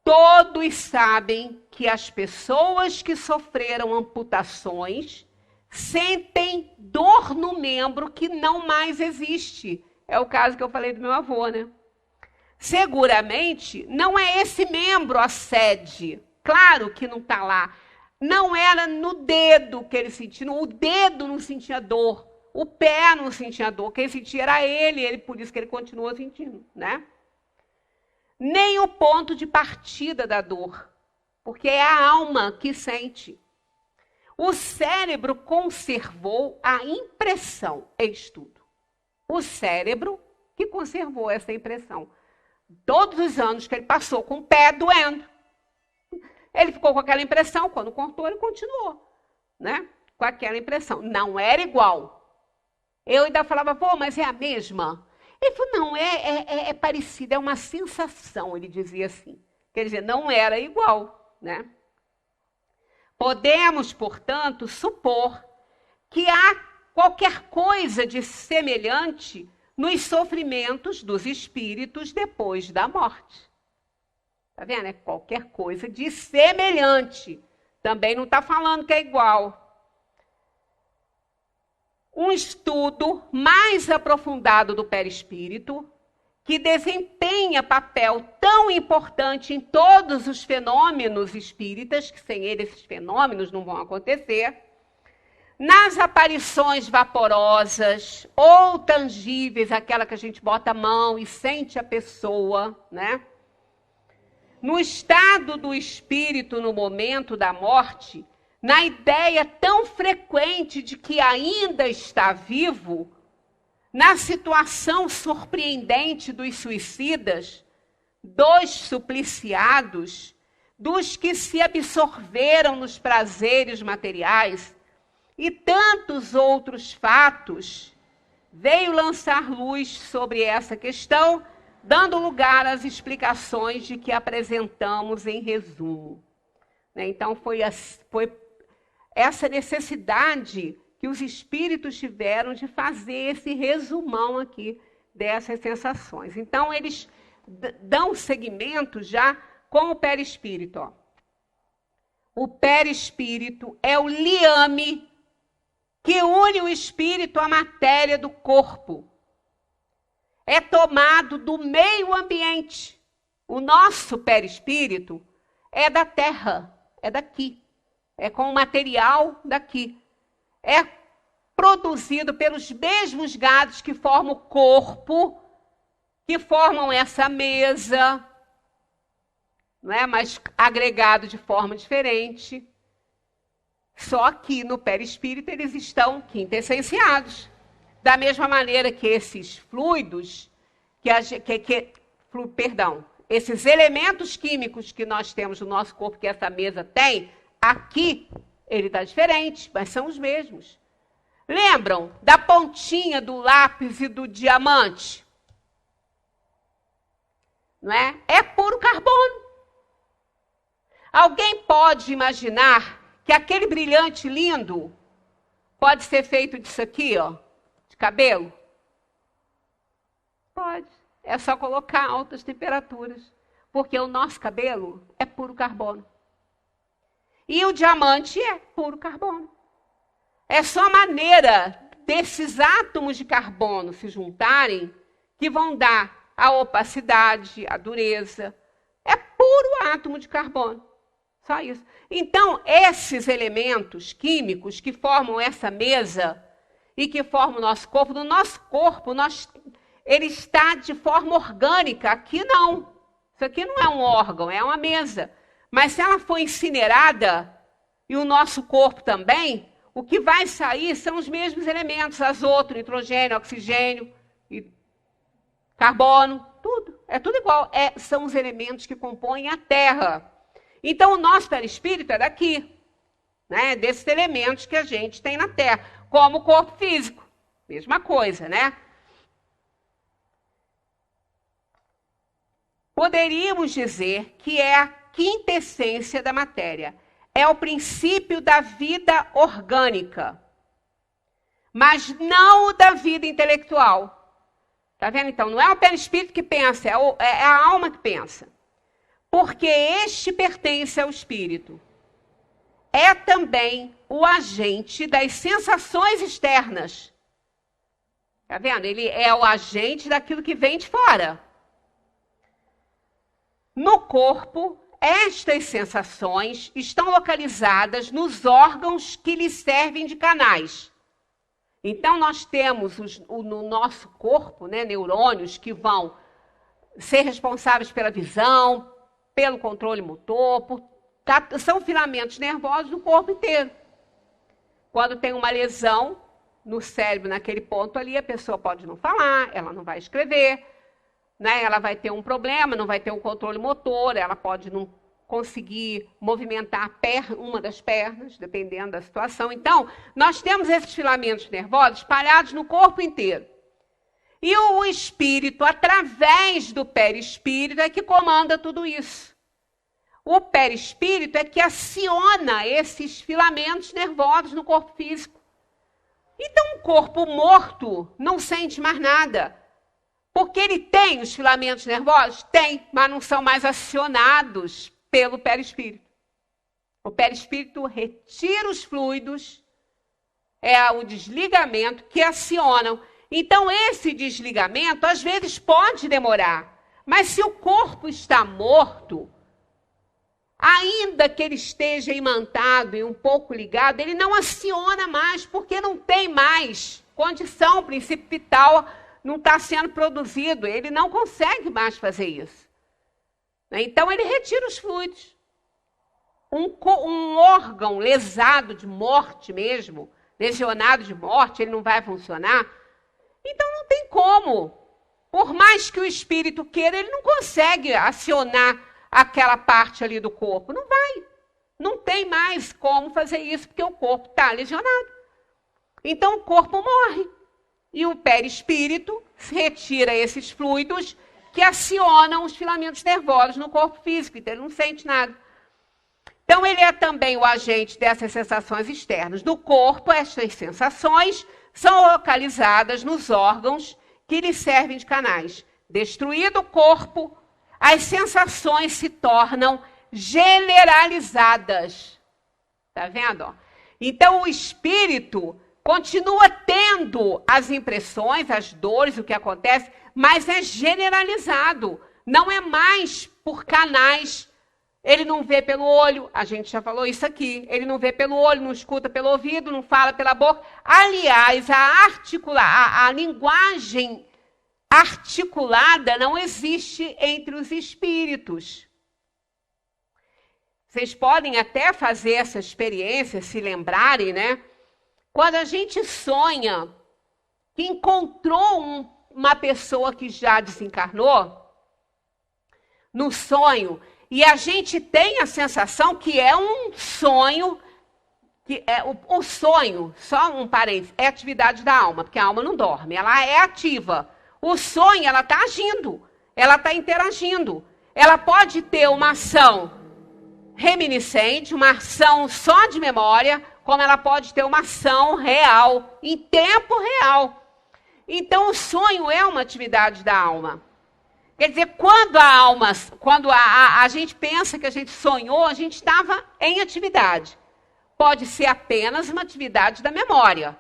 Todos sabem que as pessoas que sofreram amputações sentem dor no membro que não mais existe. É o caso que eu falei do meu avô, né? Seguramente, não é esse membro a sede. Claro que não está lá. Não era no dedo que ele sentia. O dedo não sentia dor. O pé não sentia dor. Quem sentia era ele. Por isso que ele continuou sentindo, né? Nem o ponto de partida da dor. Porque é a alma que sente. O cérebro conservou a impressão. Eis tudo. O cérebro que conservou essa impressão. Todos os anos que ele passou com o pé doendo. Ele ficou com aquela impressão. Quando cortou, ele continuou, né? Com aquela impressão. Não era igual. Eu ainda falava, pô, mas é a mesma? Ele falou, não, é parecido, é uma sensação, ele dizia assim. Quer dizer, não era igual, né? Podemos, portanto, supor que há qualquer coisa de semelhante nos sofrimentos dos espíritos depois da morte. Está vendo? É qualquer coisa de semelhante. Também não está falando que é igual. Um estudo mais aprofundado do perispírito, que desempenha desempenha papel tão importante em todos os fenômenos espíritas, que sem ele esses fenômenos não vão acontecer, nas aparições vaporosas ou tangíveis, aquela que a gente bota a mão e sente a pessoa, né? No estado do espírito no momento da morte, na ideia tão frequente de que ainda está vivo, na situação surpreendente dos suicidas, dos supliciados, dos que se absorveram nos prazeres materiais e tantos outros fatos, veio lançar luz sobre essa questão, dando lugar às explicações de que apresentamos em resumo. Então, foi essa necessidade que os espíritos tiveram de fazer esse resumão aqui dessas sensações. Então, eles dão seguimento já com o perispírito. Ó. O perispírito é o liame que une o espírito à matéria do corpo. É tomado do meio ambiente. O nosso perispírito é da terra, é daqui. É com o material daqui. É produzido pelos mesmos gados que formam o corpo, que formam essa mesa, não é? Mas agregado de forma diferente. Só que no perispírito eles estão quintessenciados. Da mesma maneira que esses fluidos, esses elementos químicos que nós temos no nosso corpo, que essa mesa tem, aqui ele está diferente, mas são os mesmos. Lembram da pontinha do lápis e do diamante? Não é? É puro carbono. Alguém pode imaginar que aquele brilhante lindo pode ser feito disso aqui, ó, de cabelo? Pode. É só colocar altas temperaturas, porque o nosso cabelo é puro carbono. E o diamante é puro carbono. É só a maneira desses átomos de carbono se juntarem que vão dar a opacidade, a dureza. É puro átomo de carbono. Só isso. Então, esses elementos químicos que formam essa mesa e que formam o nosso corpo, no nosso corpo, ele está de forma orgânica. Aqui não. Isso aqui não é um órgão, é uma mesa. Mas se ela for incinerada, e o nosso corpo também, o que vai sair são os mesmos elementos, azoto, nitrogênio, oxigênio, e carbono, tudo. É tudo igual. São os elementos que compõem a Terra. Então, o nosso perispírito é daqui, né? Desses elementos que a gente tem na Terra, como o corpo físico. Mesma coisa, né? Poderíamos dizer que é a quintessência da matéria. É o princípio da vida orgânica, mas não o da vida intelectual. Tá vendo? Então, não é o perispírito que pensa, é a alma que pensa. Porque este pertence ao espírito. É também o agente das sensações externas. Tá vendo? Ele é o agente daquilo que vem de fora. No corpo, estas sensações estão localizadas nos órgãos que lhes servem de canais. Então, nós temos no nosso corpo, né, neurônios que vão ser responsáveis pela visão, pelo controle motor, são filamentos nervosos do corpo inteiro. Quando tem uma lesão no cérebro, naquele ponto ali, a pessoa pode não falar, ela não vai escrever, né? Ela vai ter um problema, não vai ter um controle motor, ela pode não conseguir movimentar uma das pernas, dependendo da situação. Então, nós temos esses filamentos nervosos espalhados no corpo inteiro. E o espírito, através do perispírito, é que comanda tudo isso. O perispírito é que aciona esses filamentos nervosos no corpo físico. Então, um corpo morto não sente mais nada. Porque ele tem os filamentos nervosos? Tem, mas não são mais acionados pelo perispírito. O perispírito retira os fluidos, é o desligamento que acionam. Então, esse desligamento, às vezes, pode demorar, Mas se o corpo está morto, ainda que ele esteja imantado e um pouco ligado, ele não aciona mais, porque não tem mais condição, o princípio vital não está sendo produzido, ele não consegue mais fazer isso. Então ele retira os fluidos. Um órgão lesado de morte mesmo, lesionado de morte, ele não vai funcionar. Então não tem como. Por mais que o espírito queira, ele não consegue acionar aquela parte ali do corpo. Não vai. Não tem mais como fazer isso, porque o corpo está lesionado. Então o corpo morre. E o perispírito retira esses fluidos que acionam os filamentos nervosos no corpo físico. Então ele não sente nada. Então ele é também o agente dessas sensações externas do corpo. Estas sensações são localizadas nos órgãos que lhe servem de canais. Destruído o corpo, as sensações se tornam generalizadas. Está vendo? Então o espírito continua tendo as impressões, as dores, o que acontece, mas é generalizado. Não é mais por canais. Ele não vê pelo olho, a gente já falou isso aqui. Ele não vê pelo olho, não escuta pelo ouvido, não fala pela boca. Aliás, a linguagem articulada não existe entre os espíritos. Vocês podem até fazer essa experiência, se lembrarem, né? Quando a gente sonha que encontrou uma pessoa que já desencarnou, no sonho, e a gente tem a sensação que é um sonho, que é o sonho, só um parênteses, é atividade da alma, porque a alma não dorme, ela é ativa. O sonho, ela está agindo, ela está interagindo. Ela pode ter uma ação reminiscente, uma ação só de memória, como ela pode ter uma ação real, em tempo real. Então, o sonho é uma atividade da alma. Quer dizer, quando a gente pensa que a gente sonhou, a gente estava em atividade. Pode ser apenas uma atividade da memória,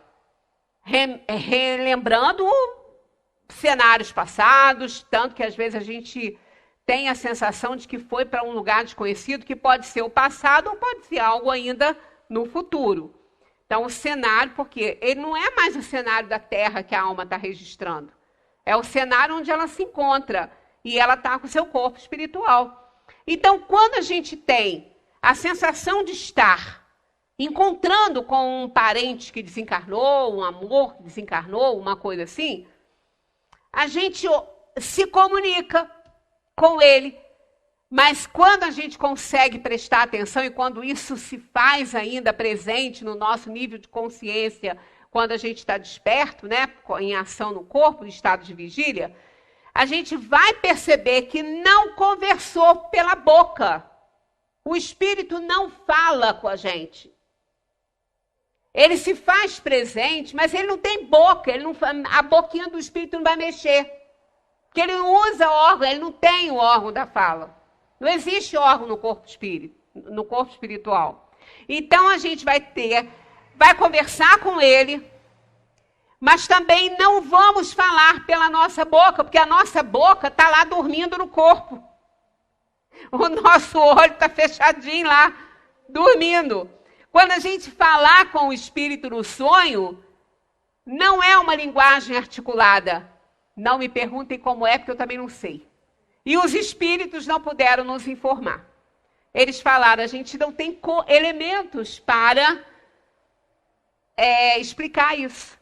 relembrando cenários passados, tanto que às vezes a gente tem a sensação de que foi para um lugar desconhecido, que pode ser o passado ou pode ser algo ainda no futuro. Então, o cenário, porque ele não é mais o cenário da Terra que a alma está registrando. É o cenário onde ela se encontra. E ela está com o seu corpo espiritual. Então, quando a gente tem a sensação de estar encontrando com um parente que desencarnou, um amor que desencarnou, uma coisa assim, a gente se comunica com ele. Mas quando a gente consegue prestar atenção e quando isso se faz ainda presente no nosso nível de consciência, quando a gente está desperto, né, em ação no corpo, em estado de vigília, a gente vai perceber que não conversou pela boca. O espírito não fala com a gente. Ele se faz presente, mas ele não tem boca. A boquinha do espírito não vai mexer. Porque ele não usa órgão, ele não tem o órgão da fala. Não existe órgão no corpo espiritual. Então a gente vai conversar com ele, mas também não vamos falar pela nossa boca, porque a nossa boca está lá dormindo no corpo. O nosso olho está fechadinho lá, dormindo. Quando a gente falar com o espírito no sonho, não é uma linguagem articulada. Não me perguntem como é, porque eu também não sei. E os espíritos não puderam nos informar. Eles falaram, a gente não tem elementos para explicar isso.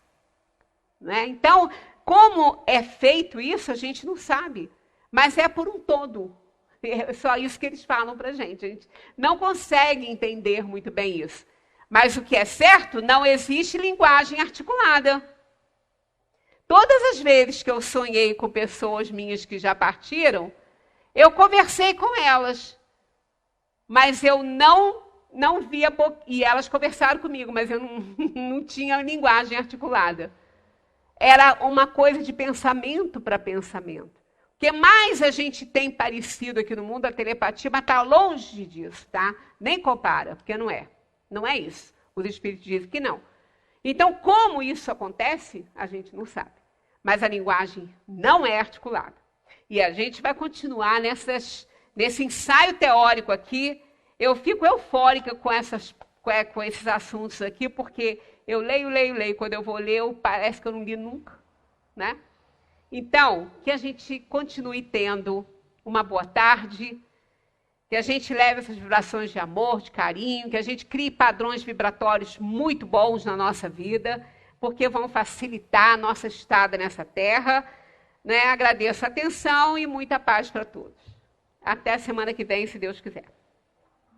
Né? Então, como é feito isso, a gente não sabe. Mas é por um todo. É só isso que eles falam para a gente não consegue entender muito bem isso. Mas o que é certo, não existe linguagem articulada. Todas as vezes que eu sonhei com pessoas minhas que já partiram, eu conversei com elas. Mas eu não via... E elas conversaram comigo, mas eu não tinha linguagem articulada. Era uma coisa de pensamento para pensamento. O que mais a gente tem parecido aqui no mundo, a telepatia, mas está longe disso, tá? Nem compara, porque não é. Não é isso. Os espíritos dizem que não. Então, como isso acontece, a gente não sabe. Mas a linguagem não é articulada. E a gente vai continuar nesse ensaio teórico aqui. Eu fico eufórica com esses assuntos aqui, porque eu leio. Quando eu vou ler, parece que eu não li nunca, né? Então, que a gente continue tendo uma boa tarde, que a gente leve essas vibrações de amor, de carinho, que a gente crie padrões vibratórios muito bons na nossa vida, porque vão facilitar a nossa estada nessa terra. Né? Agradeço a atenção e muita paz para todos. Até a semana que vem, se Deus quiser.